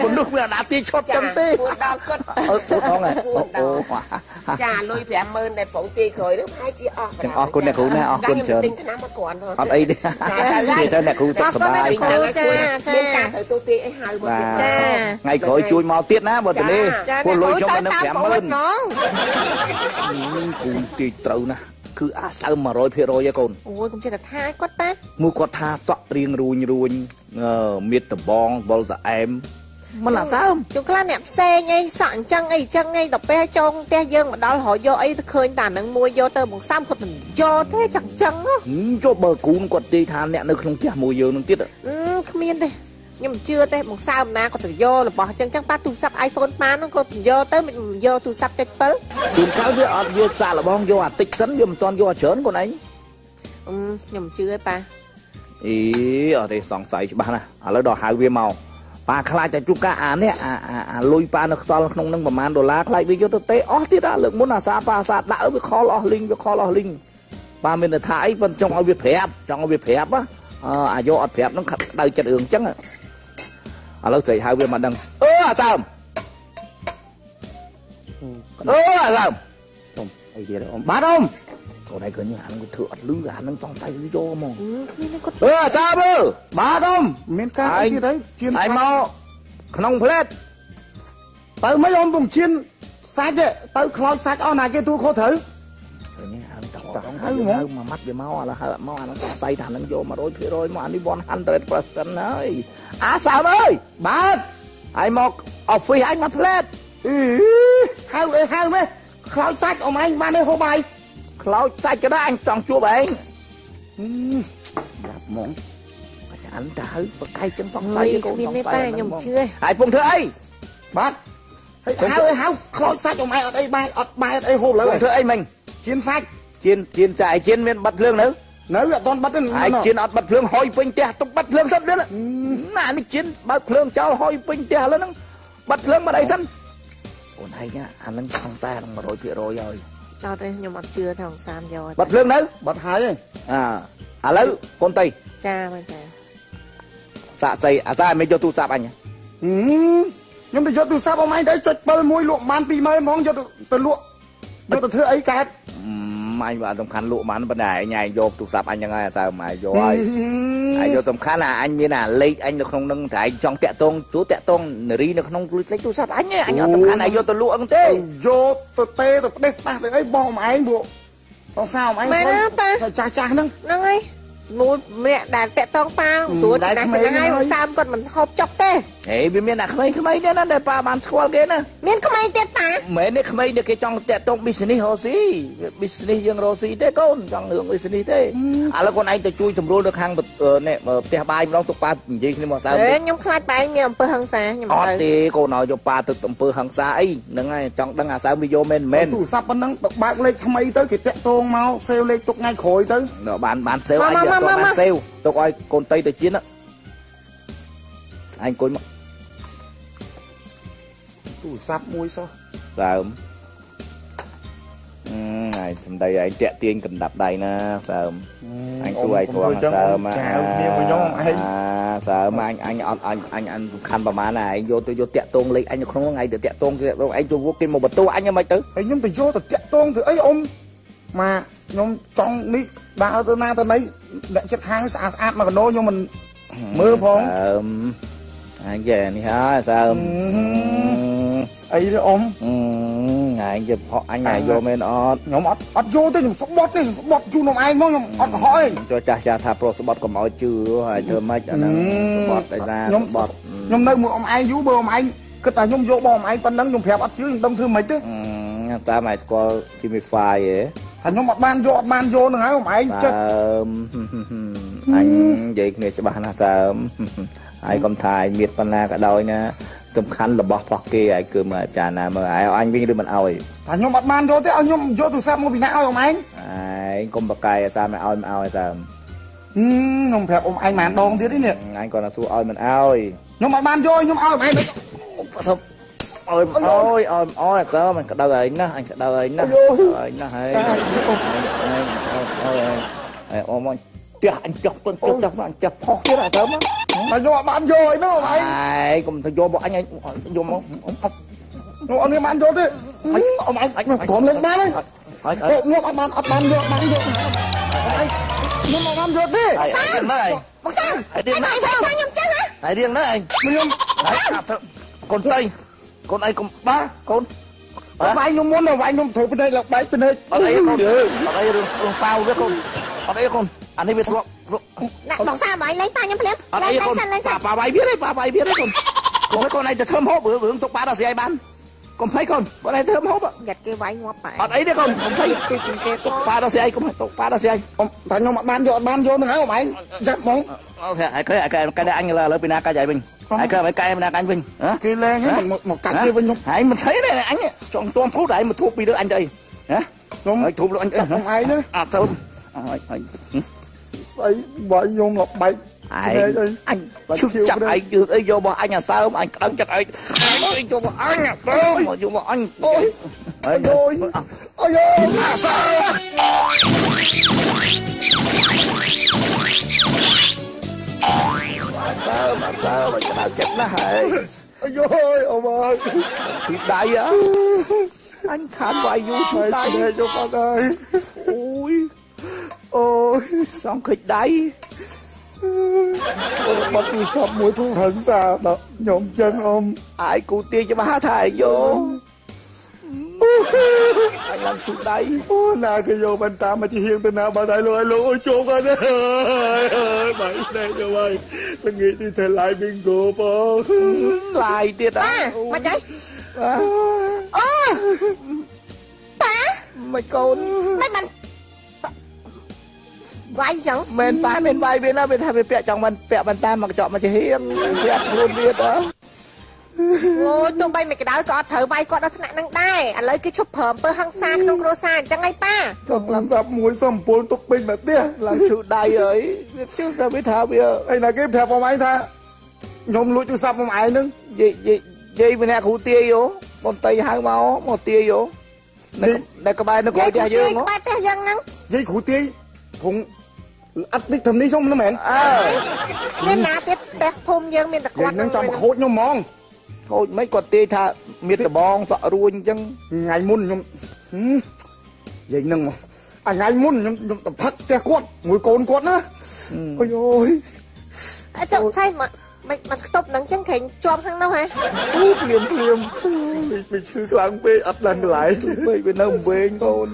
một lúc là đã ti chót chân tê đau cất đó này chà lôi phải mơn này phóng ti khởi được hai chị chẳng con này cũng nè con chờ ấy đi thì cho này cũng rất là bài ngày khởi chui mau tiết ná bữa đi cô lôi cho mình nó kém hơn cùng tì trâu nè cứ sao mà rồi phía rồi vậy con ôi cũng chỉ là tha quất ba mua có tha tọa riêng ruồi miệt tập bong bao giờ em mà là sao chúng ta nẹp xe ngay sẵn chân ngay đập pe trong te dương mà đó họ vô ấy khơi tàn nâng mua vô tơ một xăm còn vô thế chẳng chân á cho bờ cún quật đi than nè nó không tiếc mua vô nó tiếc không yên đây nhưng mà chưa tới một sao na có thể vô là bỏ chân chắc bắt tu sắp iPhone mà nó có vô tới mình vô tu sắp chắc tới tìm cao vô xa là bong vô tích tấn vô một toàn vô chớn con anh nhưng mà chưa ấy ba ý ở đây sòng sấy ba nè lấy đỏ hai viên màu ba khai cho chúng ta nè lôi ba nó so không nâng $1,000 khai bây giờ tôi té thì đã lượng muốn là xa ba xa đã với kho lo linh ba mình là thái vẫn trong ở việc phép á vô phép nó đầy chật đường chắc lấy sấy hai viên mà đằng sao sao không ai gì đâu bát không còn này cứ như hắn cứ thượng lư hắn trong tay vô mà sao bơ bát không miếng cá anh đấy chiên anh mau không phết tới mấy ông cùng chiên sạch vậy tới khói sạch ở này cái tôi khó thử mà mắt về máu là máu nó tay thằng nó vô mà đôi phía rồi mà anh đi 100% ơi sao ơi bát anh mau office anh mà phết hai mấy khói sạch ông anh ban đây hô bài khói sạch cái đó anh tròn chua bệnh đạp mỏng anh trả hơi và cay chân phong say con miếng này nhầm chưa ai phun thưa ấy bác hao khói sạch ông anh ở đây bài ở đây hô lấy thưa ấy mình chiên sạch chiên chạy chiên miền bật lương nữa nếu là toàn bắt lên ai chiên ọt bật lương hồi pin tia tung bật lương sắp đến là nó chiên bật lương cho hồi pin tia lên nó bật lương mà đây thân ổn hay nhá anh đang không xa mà rồi phía rồi tao đây nhưng mà chưa thằng Sam rồi bật lương nữa bật hai ấy lấy con tây cha mà cha xạ xây ra mấy cho tu sạp anh nhưng mà cho tôi sắp ông anh đấy cho bơ môi luộc man pi mơi mong cho tôi luộc cho tôi thưa ấy cái anh bảo tầm khăn lụa mà nó bên này nhà anh vô tụ sạp anhยังไงsao mà vô ơi anh vô tầm khăn là anh biết là lấy anh được không nâng thải trong tẹt tôn chú tẹt tôn nỉ nó không lấy tụ sạp anh ấy anh ở tầm khăn này vô tụ lụa không thế vô tụ tê tụ đây ta ấy bỏ mà anh bộ sao mà anh sao cha nâng ấy mua mẹ đàn tẹt tông pa xuống đàn sẽ ngay một Sam còn mình hộp chọc tê ấy bên miền nào không mấy nữa để pa bàn squall cái nè miền không mấy tẹt pa mấy này không mấy được cái trong tẹt tôn business hosi business dương hosi thế con trong hưởng business thế là con anh tự chui sầm rô được hàng nè tẹt bài nó tục pa gì nhưng mà sao đấy nhung khai bài nghe bơ hăng xa nhưng mà thì cô nói cho pa từ bơ hăng xa ấy nâng ngay trong đang sao video men tụ sắp bắn nâng bác lên không mấy tới cái tẹt tôn mau sale lên tục ngay khối tới nó bán sale anh giờ tôi bán sale tôi coi con tây tôi chiến á anh coi mà tụ sắp môi sao sao này xem đây anh tẹt tiên cần đập đây nè sao anh xuôi thuồng sao mà sao mà anh khăn bà má này anh vô tôi vô tẹt tôn lấy anh không có ngày được tẹt tôn anh tôi vô cái một bật tu anh mấy tứ anh nhưng tôi vô tôi tẹt tôn thì ấy ông mà nhóm trong đi ba tới na tới đấy để chất khang sạch mà còn nô nhưng mình mưa phong anh về đi hả sao ấy đó ông anh chụp họ anh này vô men ọt nhóm ọt vô tới nhóm bọt chu nồng anh mong nhóm ọt hỏi cho cha thà pro bọt còn mọi chưa hay thưa mấy cho nó bọt đây ra bọt nhóm nơi một ông anh vú bơ ông anh cứ tại nhóm vô bò ông anh phân nắng nhóm phép ọt chứ đông thư mấy chứ ta mày có Kimify vậy thành nhóm ọt ban vô nữa ông anh chứ anh vậy nghề cho bạn là sao ai cầm thai miệt pan na cả đôi nha tụm khăn là bọc bọc kia ai cứ mà trà nào mà ai anh với đứa mình ơi thằng nhom mặt man vô thế ông nhom vô từ sao mà bị não ông anh ai cầm bạc cày sao mà ơi sao nhom phẹp ông anh màn đòn thế đấy nè anh còn là xu ơi mình ơi nhom mặt man vô nhom ơi mày ôi sao mình cả đời nó anh cả đời nó nó hay ôi tiếc anh chọc anh chọc phóc thế là sớm á thằng nhom mặt man vô ấy nó mày ai cùng thằng vô bọn anh vô ông nhom man vô thế ông anh còn lên má đấy nhom mặt man vô nhom mặt man vô thế Bác Sam, ai điên đó nhầm chân hả? ai điên đó anh con tây con ai con ba con vay nhom muốn là vay nhom thử bên đây là bay bên đây ở đây con tao với con ở đây con anh ấy biết rồi Này, bác Sam mày lấy ba nhầm phép. ở đây con bà bay biết đấy con mấy con nàyจะthơm hốp bữa tục ba là gì ai bán con thấy con này thơm hốp ạ Giật cái váy ngoắp phải. ở đấy đấy con thấy tục ba là gì ai cũng tục ba là gì ai thằng nhom mặt man vô nữa hả ông anh chắc mong cái này anh là lớp pina cái dạy mình ai cái mấy cái pina anh mình kia lên ấy một cạch kia bên nhom hãy mình thấy này anh chọn tôm phút đấy mà thuốc bị đứa anh đây hả thuốc được anh không ai nữa thơm ấy vay nhom ngọc bay anh chút chặt anh được ấy vô bọn anh là sao mà anh đang chặt anh vô bọn anh à sao mà vô bọn anh ôi sao mà cái nào chết nó hại ôi ông ơi chuyện đại á anh khán vài vô chuyện đại để cho con ơi ôi xong kịch đấy bắt tôi sắp mũi thu hận xa đó nhom chân ông ai cụ tiên cho ba thải vô anh làm chuyện đấy nào cái vô bên ta mà chỉ hiện từ nào bà đại lôi chôn anh ơi mày đây cho mày tôi nghĩ đi thể lại biên gộp lại tiệt à mà chạy mày con mấy mình vay chẳng men bay bên đó bên thay bên chồng mình bàn tay mà chọn mà chỉ hiên luôn biết đó ôi tụi bay mày cái đó có thử vay có đó thế này năng đai anh lấy cái chụp hởm bơ hăng xa không có xa chẳng ngay pa không làm sắp mũi xăm bốn tục bình mà tia làm sự đầy ấy biết trước ra mới thao bây giờ anh là cái thẹp vào anh tha nhom lụi chú sắp vào mày nưng gì bên này cụ tia vô con tây hai máu một tia vô này có bài nó gọi tia dương nó bài tia dương nắng dây cụ tia cũng ắt tích thầm đi xong nó mẹn nên là tiếp tẹt phôm dương miền tây quan năng trong khối nhom mong thôi mấy con tia tha miệt tờ bong sợ ruồi chân ngày muôn nhom vậy nâng mà ngày muôn nhom tập thắt tia quất mùi cồn á ôi ôi chồng say mà mày tụp nắng chân khỉnh chom thằng đâu hả phiền mình chưa làm bê ắt lần lại bê bên đâu bê con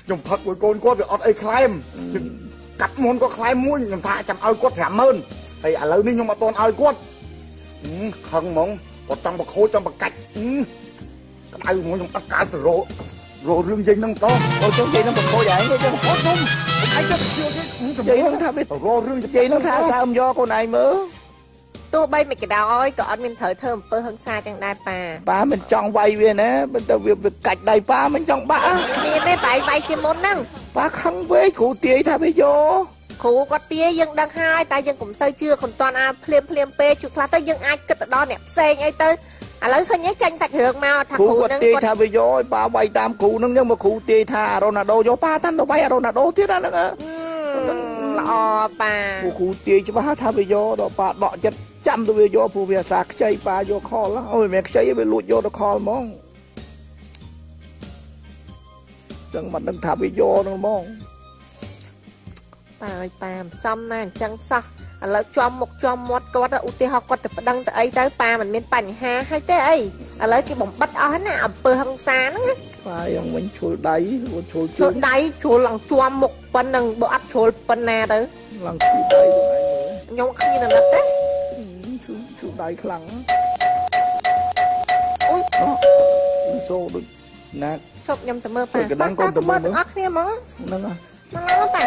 nhom thật mùi cồn quất rồi ắt ai climb cắt môn có climb muôn nhom thà chậm ai quất thèm hơn thì à lớn đi nhom mà toàn ai quất không mong còn trong bậc khối trong bậc cạch cái ai muốn nhom bắt cá từ rồi rương dây nâng to ôi chỗ gì nó bật khối vậy chứ có không ai chắc chị nó tha biết rồi rương chị nó tha sao do con này mớ tôi bay mày cái đào ơi có anh mình thở thơm bơ hăng xa chẳng đai pa ba mình chọn vay về nè bên tao việc cạch đầy ba mình chọn ba miền đây bay trên môn năng ba không với cụ tia tha bây vô cụ có tia dân đang hai ta dân cũng sơi chưa còn toàn phim pe chụp thoa tới dân ai cất đo nẹp xe ngay tới à lấy khơi nhớ tranh sạch hưởng mà thằng cụ có tia tha bây vô ba vay tam cụ nó nhưng mà cụ tia tha Ronaldo vô ba tan đâu vay Ronaldo thiết đó nữa lọ bà cụ tia cho ba tha bây vô đó ba đọ chất chăm tôi bây vô phụ việc sạc chơi ba vô kho lắm ôi mẹ chơi bị lụt vô đó kho mong chẳng mà đang thả bây vô đâu mong bà xong nè chẳng sao à lấy cho một con đã ưu tiên học con tập đăng tới ấy tới ba mình miền bành ha hay thế ấy à lấy cái bóng bắt ó nè ẩm bơ hăng xa nó nghe phải ông mình chối đáy chối đáy chối lòng cho một phần nâng bộ ắt chối phần nè đấy lòng chối đáy của này nữa nhóm không như là lật đấy chối đáy khẳng ui đó xô được nè sộp nhầm tầm mơ bà ta tầm mơ tầm ớt nè mong nâng à mà lắm bà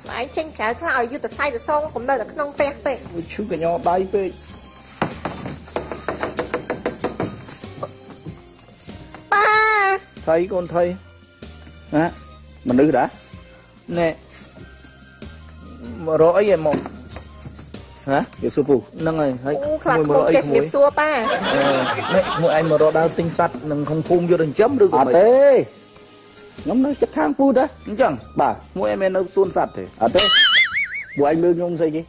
anh tranh cả cái nào như từ sai từ xong cũng đây là cái nông tét vậy chứ cái nhỏ bay về ba thấy con thấy hả mình nữ đã nè mà rõ ấy một hả cái sư phụ nâng rồi thấy khạc mà rõ không ấy chết mũi nghiệp xua ba nè mỗi anh mà rõ đau tinh sắt nâng không phun vô đừng chấm được à rồi thế nhóm nó chất khang phu đó chẳng bà mỗi em nó xuân sạch thì à thế bộ anh lương nhung gì gì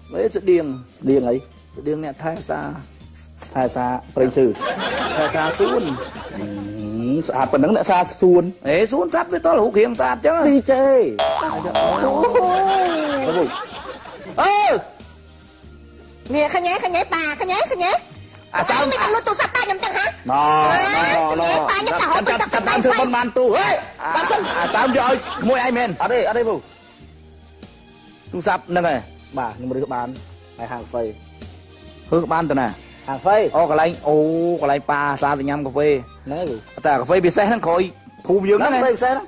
mấy sự điên điên ấy điên nè thay xa prey sư xa xuân sạt phần nắng đã xa xuân ế xuân sắt với to là hụt hiện sạch chứ đi chơi sư phụ nè khá nhé bà khá nhé à sao mấy con lút tụ sắp ba nhầm chẳng hả nó cặp đang thương con man tu ấy à sao rồi mua ai men ở đây phụ tung sắp nâng này bà nhưng mà được bán hay hàng phơi hương ban từ nè hàng phơi cái lạnh pa xa từ nhâm cà phê đấy phụแต่cà phê bị xe nó coi thu dương đó nó này đây xe đó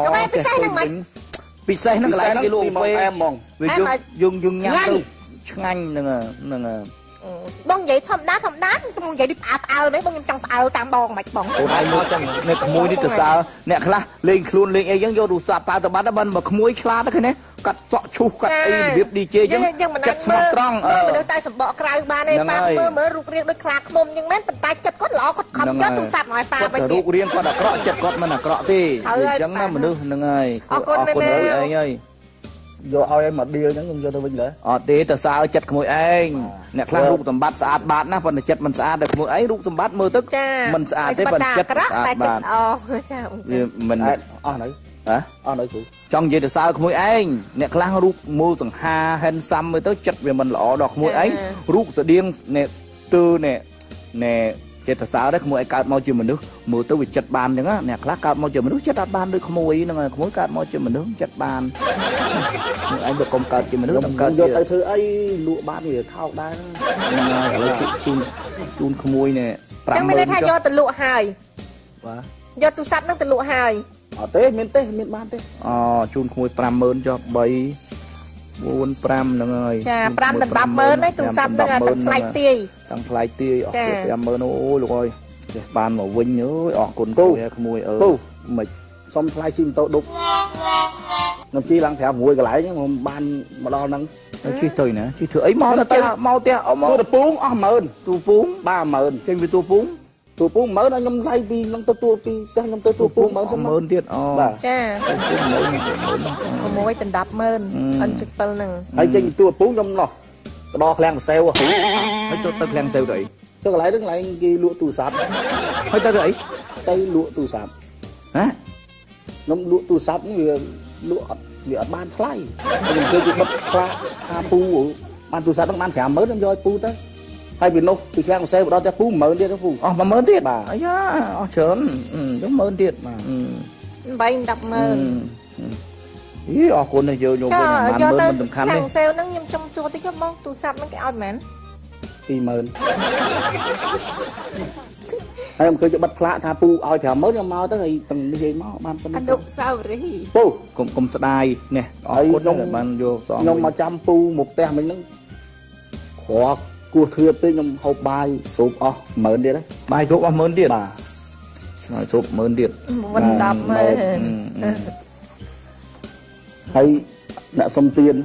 Cà phê bị xe nó mày bị xe nó lại cái luồng phê em mong vì dương nhâm tu nganh nè bông vậy thầm đá bông vậy đi ảo đấy bông trong ảo tam bòn mạch bòn ủa ai nói chẳng nè khmui đi từ xa nè khla lên luôn lên ấy giống vô đủ sạp pa từ bát đã bắn mà khmui khla đó cái này cắt sọ chu cắt ấy việc đi chơi chứ chặt smart strong mình đưa tay sập bọ cày ba này ba mơ rụt riêng đôi khla khmôm nhưng mấy bàn tay chặt cốt lọ cốt khom cho tụ sạp ngoài pha bây giờ rụt riêng con đã cọ chặt con mà là cọ thì chẳng là mình đưa nâng ơi con ơi vô ao em mà điêu chẳng không cho tôi vinh nữa tí từ xa chặt khmui anh nè khla rụt tầm bát sạch bát na phần chặt mình sạch được khmui ấy rụt tầm bát mơ tức mình sạch thế phần chặt bát mình này hả nói chủ trong vậy từ sao khmui anh nè khla rụt mua từng ha hen xăm mới tới chặt về mình lọ đọt khmui ấy rụt sẽ điên nè tư nè chết từ sao đấy khmui cắt mau chưa mình nước mưa tới bị chặt bàn nữa nè khla cắt mau chưa mình nước chặt bàn được khmui nó khmui cắt mau chưa mình nước chặt bàn anh được công cắt chưa mình nước cắt vô tay thứ ấy lụa bán thì thao đá là chun khmui nè chẳng mấy thay do từ lụa hài do tụ sắp nó từ lụa hài miền ban chun khmui 50,000 cho 3 4 5 nè ơi chà 5 đến 30,000 đấy tụ sắp nó là lại tì tăng lại tì 50,000 ôi lục ơi bàn mà vinh nhớ cồn cô khmui mịch xong lại chim tao đục làm chi lăng thèm mùi cái lại chứ ban mà đo nâng chi thời nè chi thời ấy mau tia tôi được puống mờn tu puống 30,000 trên vì tu puống mờn anh nhom dây vì nhom tôi pi nhom tôi puống mờn xong mờn tiết cha mùi tình đập mờn anh chụp pel nè hay trên tôi puống nhom nọ đo khang sale thấy tôi khang sale đấy cho cái lại đứng lại cái lụa tù sạp thấy tới đấy tay lụa tù sạp hả nhom lụa tù sạp vì lụa vì ở ban thay mình chơi cái bật pha pu ban tù sạp nó ban phải mớn nó rồi pu tới hay vì nó từ khang sale đó ta pu mờn đi đó pu mà mớn tiết bà ấy á chớn giống mớn tiết mà bay đập mờn ý con này giờ dùng cái màn mớn mình tầm khăn thằng sale nó nhâm trong chua tới cái món tụ sạp nó cái oi mến thì mờn hay em chơi cho bật phá tha pu ao phải mớn cho mau tới thì từng gì máu ban phân anh đụng sao vậy pu cùng đai nè con nó ban vô nhom mà chăm pu một te mình nó khó cua thưa tới nhom hộp bài sụp mờn đi đấy bài sụp mờn tiết bà sụp mờn tiết mình đập mờn hay đã xong tiền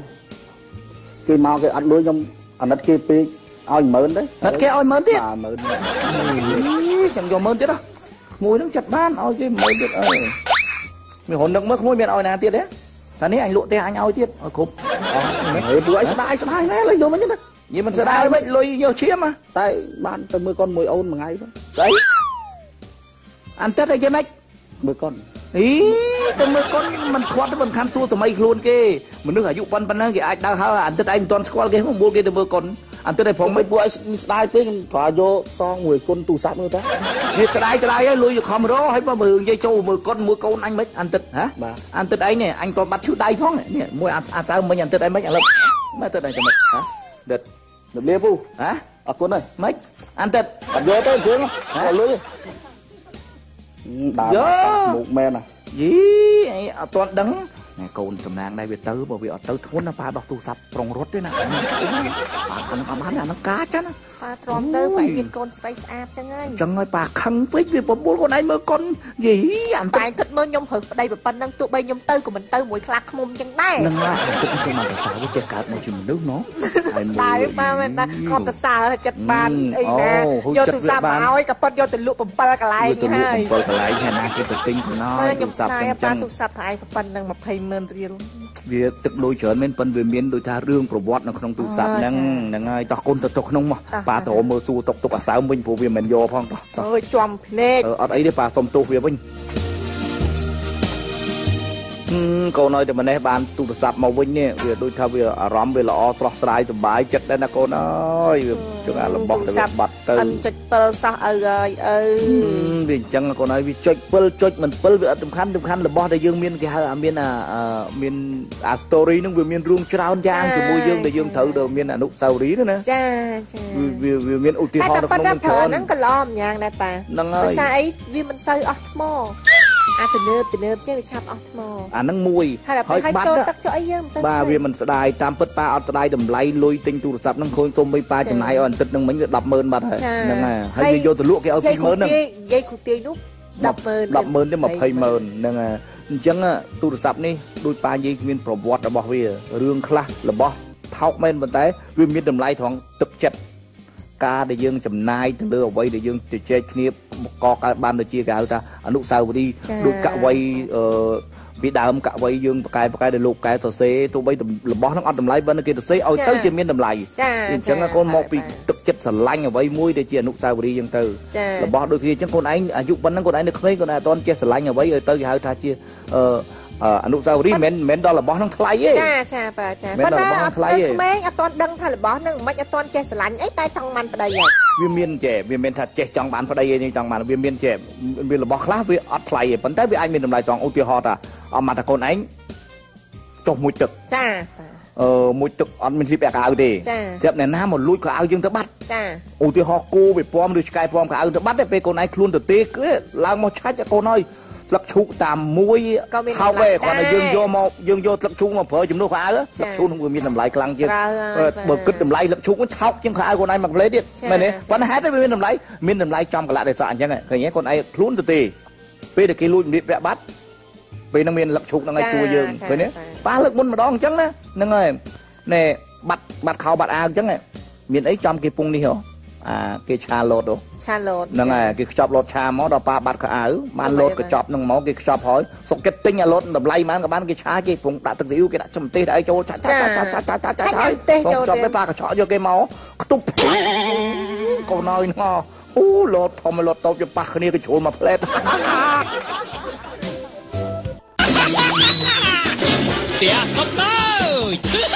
cái mau cái ăn đuôi nhom ăn đất kia pe ao mờn đấy đất kia ao mờn tiết mờn chẳng vô mờn tiết đâu mùi nó chặt ban ao cái mờn tiết mình hồn nước mất mùi miền ao nào tiết đấy thằng ấy anh lụa te anh ao tiết cục bữa ấy sai nè lấy đồ mấy cái vậy mình sẽ đai mấy lôi nhiều chiếm mà tại bạn tao 10 con 10 ôn mà ngay đó đấy ăn tết hay chưa nách 10 con ý tao 10 con mình khoát mình khăn thua sầm mây luôn kê mình nước ở dụ pan pan cái ai đang hao ăn tết anh toàn squat cái không mua cái tao 10 con ăn tết này phòng mấy bữa ấy đai tới thỏa vô so 10 con tù sạp nữa ta như sẽ đai ấy lôi vô không đó hay mà 10 dây trâu 10 con anh mấy ăn tết hả ăn tết ấy này anh còn bắt chút đai phong này mua ăn sao mình ăn tết ấy mấy ăn lắm mấy tết này cho mình hả được lia pu hả con ơi mấy ăn tết bắt vô tới xuống hả lưới đá một men à gì toàn đắng ណែកូនចំណាងដែរវាទៅបើវាអត់ទៅធ្ងន់ណាប៉ាដោះទូរស័ព្ទប្រុងរត់ទេណាប៉ាអាបានអានឹងកាចាណា ប៉ាទ្រាំទៅបែរមានកូនស្រីស្អាតចឹងហើយ ចឹងហើយប៉ាខឹងពេកវាប្រមូលខ្លួនឯងមើលកូនយីអាន តែគិតមើលខ្ញុំហឹកប្តីប៉ុណ្ណឹងទោះបីខ្ញុំទៅក៏មិនទៅមួយខ្លាក់ខ្មុំចឹងដែរ នឹងអាទឹកទៅមកប្រសើរវាចេះកើតមកជាមនុស្សណោះហើយមើល តែប៉ាមិនដែរខំសរសើរចិត្តបានអីណាយកទូរស័ព្ទមកឲ្យក៏ប៉ុតយកទៅលក់7កន្លែង ទៅលក់ ហើយ 7កន្លែងហើយណាគេទៅទិញខ្លួនហើយ ខ្ញុំស្ដាយប៉ាទូរស័ព្ទថៃក៏ប៉ុណ្ណឹង20,000 រៀល វាទឹកលុយច្រើនមែនប៉ុន្តែវាមានដូចថារឿងប្រវត្តិនៅក្នុងទូរស័ព្ទហ្នឹងហើយតោះកូនទៅក្នុងមកប៉ាទៅមើលសួរទុកអាសើមវិញព្រោះវាមិនយកផងតោះ អើយជាប់ភ្នែក អត់អីទេប៉ាសុំទោសវាវិញកូនឲ្យតែម្នេះបានទូរស័ព្ទមកវិញនេះវាដូចថាវាអារម្មណ៍វាល្អស្រស់ស្រាយសប្បាយចិត្តដែរណាកូនអើយវាចង់អារបស់ទៅបាត់ទៅ អិនចុច7សោះឪហើយឪ វាអញ្ចឹងកូនឲ្យវាចុច7ចុចមិន7វាអត់សំខាន់របស់ដែលយើងមានគេហៅមានមានអា story ហ្នឹងវាមានរឿងច្រើនយ៉ាងជាមួយយើងដែលយើងត្រូវដែលមានអនុស្សាវរីយ៍ណា ចា វាមានឧទាហរណ៍នៅក្នុងហ្នឹងច្រើន ហ្នឹងក៏ឡំយ៉ាងដែរប៉ា ហ្នឹងហើយ ភាសាអីវាមិនសូវអស់ថ្មអាទំនើបចេះវាឆាប់អស់ថ្ម អាហ្នឹងមួយ ហើយបាត់ចូលទឹកចូលអីយើងមិនសូវ បាទវាមិនស្ដាយតាមពិតប៉ាអត់ស្ដាយតម្លៃលុយទិញទូរស័ព្ទហ្នឹងឃើញទុំបីប៉ាចំណាយឲ្យអន្តិតហ្នឹងមិញវា 100000 បាត់ហើយហ្នឹងហើយហើយវាយកទៅលក់គេឲ្យ 20000 ហ្នឹង និយាយគ្រូទាយនោះ 100000 ទៅ 200,000 ហ្នឹងហើយអញ្ចឹងទូរស័ព្ទនេះដូចប៉ានិយាយមានប្រវត្តិរបស់វារឿងខ្លះរបស់ថោកមែនប៉ុន្តែវាមានតម្លៃត្រង់ទឹកចិត្តការដែលយើងចំណាយទៅលើអ្វីដែលយើងជជែកគ្នាកកើតបានដូចជាគេហៅថាអនុស្សាវរីយ៍ដូចកវីពីដើមកវីយើងប្រកែដែលលោកកែសរសេរទោះបីរបស់ហ្នឹងអត់តម្លៃបើគេសរសេរឲ្យទៅជាមានតម្លៃអញ្ចឹងកូនមកពីទឹកចិត្តស្រឡាញ់អ្វីមួយដែលជាអនុស្សាវរីយ៍អញ្ចឹងទៅរបស់ដូចគ្នាអញ្ចឹងកូនឯងអាយុប៉ុណ្ណឹងកូនឯងនៅក្មេងកូនឯងអត់ទាន់ចេះស្រឡាញ់អ្វីឲ្យទៅគេហៅថាជាអនុស្សាវរីយ៍មិនដល់របស់ហ្នឹងថ្លៃទេចាប៉ាចាប៉ុន្តែអត់ក្មេងអត់ទាន់ដឹងថារបស់ហ្នឹងមិនអត់ទាន់ចេះស្រឡាញ់អីតែចង់បានប្តីហើយ វាមានថាចេះចង់បានប្តីឯងចង់បានវាមានចេះវារបស់ខ្លះវាអត់ថ្លៃទេប៉ុន្តែវាអាចមានតម្លៃត្រង់ឧទាហរណ៍ថាអមថាកូនឯងចុះមួយទឹក ចាមួយទឹកអត់មានស៊ីបកៅទេចាប់អ្នកណាមកលួចខោអាវយើងទៅបាត់ ចា ឧទាហរណ៍គោវាពំឬឆ្កែពំខោអាវទៅបាត់ទេពេលកូនឯងខ្លួនទៅទេឡើងមកឆាច់កូនហើយស្លឹកឈូកតាមមួយហោកឯងគាត់ឲ្យយើងយកស្លឹកឈូកមកប្រើជំនួសខោអាវស្លឹកឈូកនឹងវាមានតម្លៃខ្លាំងជាងបើគិតតម្លៃស្លឹកឈូកវិញថោកជាងខោអាវកូនឯងមកផ្លេទៀតមែនទេប៉ុន្តែហេតុតែវាមានតម្លៃចំកលៈទេសៈអញ្ចឹងឃើញទេកូនឯងខ្លួនទៅទេពេលដែលគេលួចម្រាបពាក់បាត់ពេលហ្នឹងមានស្លឹកឈូកហ្នឹងឲ្យជួយយើងឃើញទេប៉ាលើកមុនម្ដងអញ្ចឹងណាហ្នឹងហើយណែបាត់ខោបាត់អាវអញ្ចឹងមានអីចំគេពងនេះហ៎គេឆាឡូតហ្នឹងហើយគេខ្ចប់ឡូតឆាមកដល់ប៉ាបាត់ខោអាវបានឡូតកញ្ចប់ហ្នឹងមកគេខ្ចប់ហើយសុកគេទិញអាឡូតតម្លៃបានក៏បានគេឆាគេពងដាក់ទឹកស៊ីអ៊ូគេដាក់ចំទេសដាក់អីចូលឆាហើយពងចប់ទៅប៉ាកញ្ចក់យកគេមកខ្ទប់កូនហើយហ្នឹងអូឡូតធំឡូតតូចទៅប៉ះគ្នាគេជ្រុលមកផ្លែត Tiap Sabtu